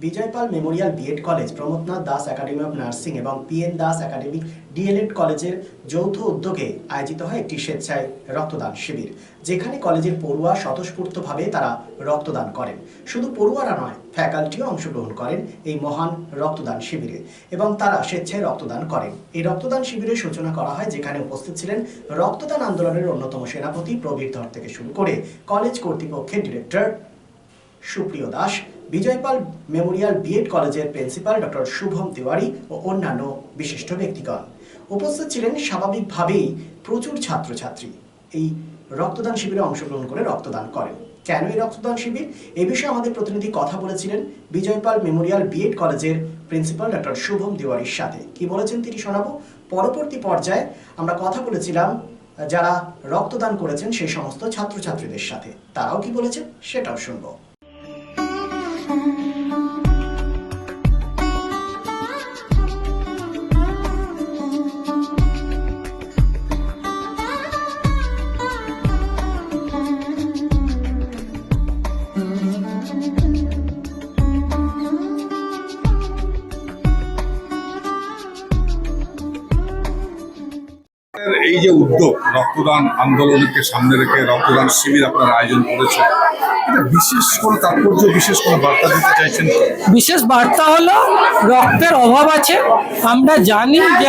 Vijaypal memorial BEd college, Pramathanath Das academy of nursing এবং PN Das academy DElEd কলেজের যৌথ উদ্যোগে আয়োজিত হয় একটি স্বেচ্ছায় রক্তদান শিবির, যেখানে কলেজের পড়ুয়া স্বতঃস্ফূর্তভাবে তারা রক্তদান করেন। শুধু পড়ুয়ারা নয়, ফ্যাকাল্টিও অংশগ্রহণ করেন এই মহান রক্তদান শিবিরে এবং তারা স্বেচ্ছায় রক্তদান করেন। এই রক্তদান শিবিরের সূচনা করা হয়, যেখানে উপস্থিত ছিলেন রক্তদান আন্দোলনের অন্যতম সেনাপতি প্রবীর ধর থেকে শুরু করে কলেজ কর্তৃপক্ষের ডিরেক্টর সুপ্রিয় দাস, বিজয়পাল মেমোরিয়াল বিএড কলেজের প্রিন্সিপাল ডক্টর শুভম তিওয়ারি ও অন্যান্য বিশিষ্ট ব্যক্তিগণ। উপস্থিত ছিলেন স্বাভাবিকভাবেই প্রচুর ছাত্রছাত্রী। এই রক্তদান শিবিরে অংশগ্রহণ করে রক্তদান করেন। কেন এই রক্তদান শিবির, এ বিষয়ে আমাদের প্রতিনিধি কথা বলেছিলেন বিজয়পাল মেমোরিয়াল বিএড কলেজের প্রিন্সিপাল ডক্টর শুভম তিওয়ারির সাথে। কি বলেছেন তিনি শোনাবো। পরবর্তী পর্যায়ে আমরা কথা বলেছিলাম যারা রক্তদান করেছেন সেই সমস্ত ছাত্রছাত্রীদের সাথে, তারাও কি বলেছেন সেটাও শুনবো। এই যে উদ্যোগ, রক্তদান আন্দোলনকে সামনে রেখে রক্তদান শিবির আপনারা আয়োজন করেছে, এটা বিশেষ কোনো তাৎপর্য, বিশেষ কোনো বার্তা দিতে চাইছেন? বিশেষ বার্তা হলো রক্তের অভাব আছে। আমরা জানি যে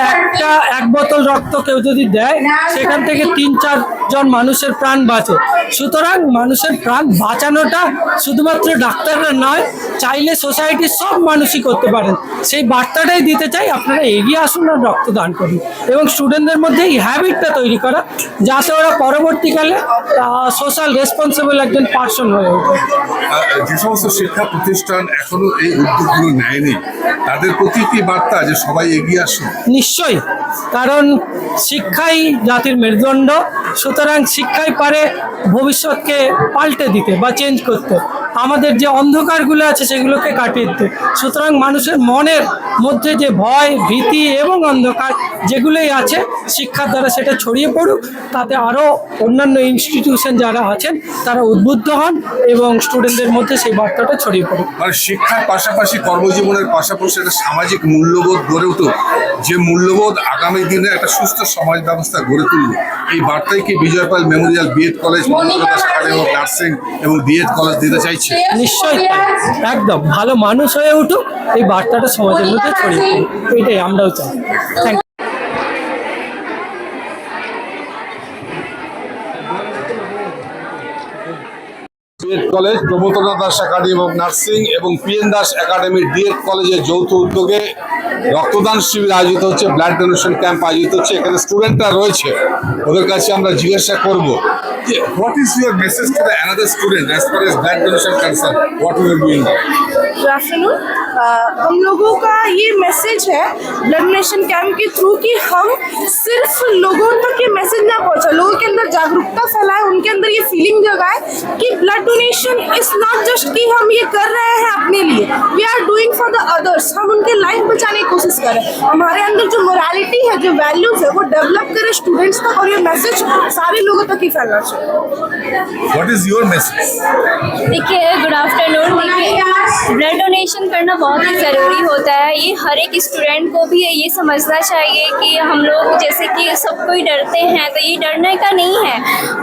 এক বোতল রক্ত কেউ যদি দেয়, সেখান থেকে 3-4 জন মানুষের প্রাণ বাঁচে। সুতরাং মানুষের প্রাণ বাঁচানোটা শুধুমাত্র ডাক্তাররা নয়, চাইলে সোসাইটির সব মানুষই করতে পারেন। সেই বার্তাটাই দিতে চাই, আপনারা এগিয়ে আসুন আর রক্তদান করুন এবং স্টুডেন্টদের মধ্যে এই হ্যাবিটটা তৈরি করা, যাতে ওরা পরবর্তীকালে সোশ্যাল রেসপন্সিবল একজন পার্সন হয়ে ওঠে। যে সমস্ত শিক্ষা প্রতিষ্ঠান এখনো এই উদ্যোগগুলো নেয়নি, তাদের প্রতি কি বার্তা যে সবাই এগিয়ে আসুন? নিশ্চয়ই, কারণ শিক্ষাই জাতির মেরুদণ্ড। সুতরাং শিক্ষাই পারে ভবিষ্যৎকে পাল্টে দিতে বা চেঞ্জ করতে, আমাদের যে অন্ধকারগুলো আছে সেগুলোকে কাটিয়ে দিতে। সুতরাং মানুষের মনের মধ্যে যে ভয়, ভীতি এবং অন্ধকার যেগুলোই আছে, শিক্ষার দ্বারা সেটা ছড়িয়ে পড়ুক, তাতে আরও অন্যান্য ইনস্টিটিউশন যারা আছেন তারা উদ্বুদ্ধ হন এবং স্টুডেন্টদের মধ্যে সেই বার্তাটা ছড়িয়ে পড়ুক। মানে শিক্ষার পাশাপাশি কর্মজীবনের পাশাপাশি একটা সামাজিক মূল্যবোধ গড়ে উঠুক, যে মূল্যবোধ আগামী দিনে একটা সুস্থ সমাজ ব্যবস্থা গড়ে তুলবে। এই বার্তাই কি Bijaypal memorial BEd college, Pramathanath Das academy of nursing এবং ডিএড কলেজ দিতে চাইছে? নিশ্চয়ই, একদম ভালো মানুষ হয়ে উঠুক, এই বার্তাটা সমাজের মধ্যে ছড়িয়ে পড়ুক, এটাই আমরাও চাই। Thank you. BEd college, Pramathanath Das academy of nursing এবং পিএন দাস একাডেমি ডিএড কলেজের যৌথ উদ্যোগে রক্তদান শিবির আয়োজিত হচ্ছে, ব্লাড ডোনেশন ক্যাম্প আয়োজিত হচ্ছে। এখানে স্টুডেন্টরা রয়েছে, ওদের কাছে আমরা জিজ্ঞাসা করবো যে what is your message to the another student as far as blood donation concern, what you are doing? Good afternoon. हम लोगों का ये मैसेज है ब्लड डोनेशन कैंप के थ्रू कि हम सिर्फ लोगों तक ये मैसेज ना पहुंचा, लोगों के अंदर जागरूकता फैलाए, उनके अंदर ये फीलिंग जगाए कि blood donation is not just कि हम ये कर रहे हैं अपने लिए, we are doing for the others. हम उनके लाइफ बचाने की कोशिश करें, हमारे अंदर जो मोरालिटी है, जो वैल्यूज है, वो डेवलप करें स्टूडेंट्स तक, और ये मैसेज सारे लोगों तक ही फैलना चाहिए। What is your message? देखिए, गुड आफ्टरनून। देखिए, ब्लड डोनेशन करना बहुत ही ज़रूरी होता है। ये हर एक स्टूडेंट को भी ये समझना चाहिए कि हम लोग जैसे कि सब कोई डरते हैं, तो ये डरने का नहीं है।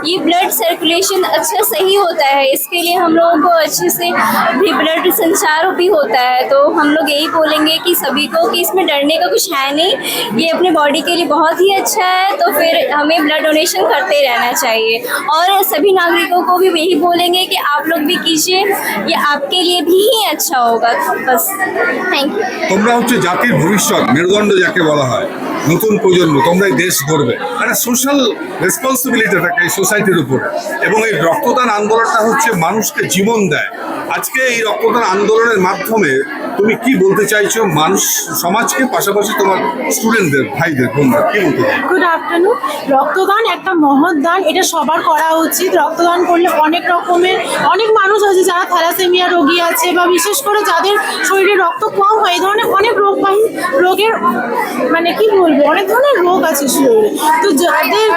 ये ब्लड सर्कुलेशन अच्छा सही होता है, इसके लिए हम लोगों को अच्छे से भी ब्लड संचार भी होता है। तो हम लोग यही बोलेंगे कि सभी को कि इसमें डरने का कुछ है नहीं, ये अपने बॉडी के लिए बहुत ही अच्छा है। तो फिर हमें ब्लड डोनेशन करते रहना चाहिए और सभी नागरिकों को भी यही बोलेंगे कि आप लोग भी कीजिए, ये आपके लिए भी अच्छा होगा। बस, थैंक यू। তোমরা হচ্ছে জাতির ভবিষ্যৎ, মেরুদণ্ড যাকে বলা হয়, নতুন প্রজন্ম, তোমরা এই দেশ গড়বে। একটা সোশ্যাল রেসপন্সিবিলিটি থাকে এই সোসাইটির উপরে, এবং এই রক্তদান আন্দোলনটা হচ্ছে মানুষকে জীবন দেয়। আজকে এই রক্তদান আন্দোলনের মাধ্যমে তুমি কি বলতে চাইছো মানুষ সমাজকে, পাশাপাশি তোমার স্টুডেন্টদের, ভাইদের, বোনদের কি বলতে চাই? Good afternoon. রক্তদান একটা মহৎ দান, এটা সবার করা উচিত। রক্তদান করলে অনেক মানুষ আছে যারা থ্যালাসেমিয়া রোগী আছে, বা বিশেষ করে যাদের শরীরে রক্ত কম হয়, এই ধরনের অনেক রোগের মানে কি বলবো, অনেক ধরনের রোগ আছে শরীরে। তো যাদের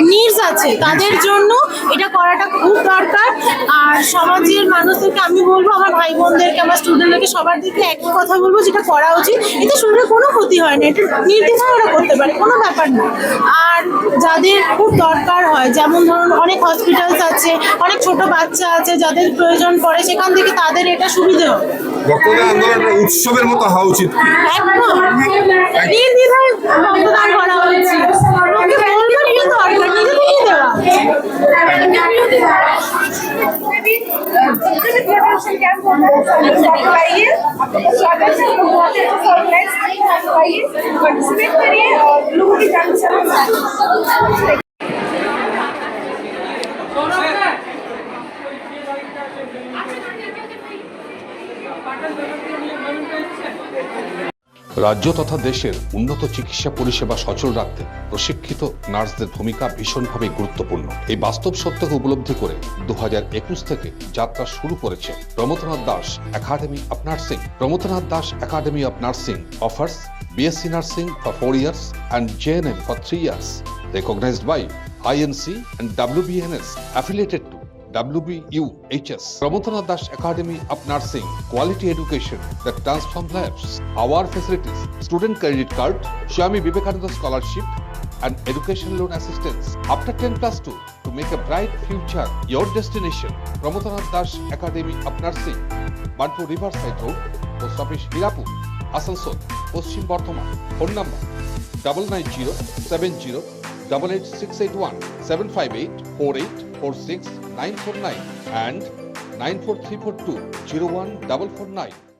নিডস আছে তাদের জন্য এটা করাটা খুব দরকার। আর সমাজের মানুষদেরকে আমি আমি বলবো আমার ভাই বোনদেরকে, আমার স্টুডেন্টদেরকে, সবার দিকে একই কথা বলবো, যেটা করা উচিত। এতে শরীরে কোনো ক্ষতি হয় না, এটা নির্দ্বিধায় ওরা করতে পারে, কোনো ব্যাপার না। আর যাদের খুব দরকার হয়, যেমন ধরুন অনেক হসপিটালস আছে, অনেক ছোট বাচ্চা আছে যাদের প্রয়োজন পড়ে, সেখান থেকে তাদের এটা সুবিধে হবে। রক্তদান আন্দোলনটা উৎসবের মতো হওয়া উচিত। একদম নির্দ্বিধায় রক্তদান করা উচিত। ওকে বলবার কি দরকার, নিজে থেকেই দেওয়া উচিত। पार्टिसिपेट करिए और लोगों की जागरूकता রাজ্য তথা দেশের উন্নত চিকিৎসা পরিষেবা সচল রাখতে প্রশিক্ষিত নার্সদের ভূমিকা ভীষণভাবে গুরুত্বপূর্ণ। এই বাস্তব সত্যকে উপলব্ধি করে 2021 থেকে যাত্রা শুরু করেছে Pramathanath Das academy of nursing. Pramathanath Das academy of nursing offers BSc Nursing for 4 years and JNM for 3 years, recognized by INC and WBNS, affiliated to WBUHS. Promotanath Das Academy of Nursing, quality education that transforms lives. Our facilities: student credit card, Swami Vivekananda scholarship, and education loan assistance. After 10+2, to make a bright future your destination. Promotanath Das Academy of Nursing, Banpur Riverside Road, Post Office Hirapur, Asansol, Paschim Bardhaman. Phone number 9907088681, 7584846 949 and 94342 01449.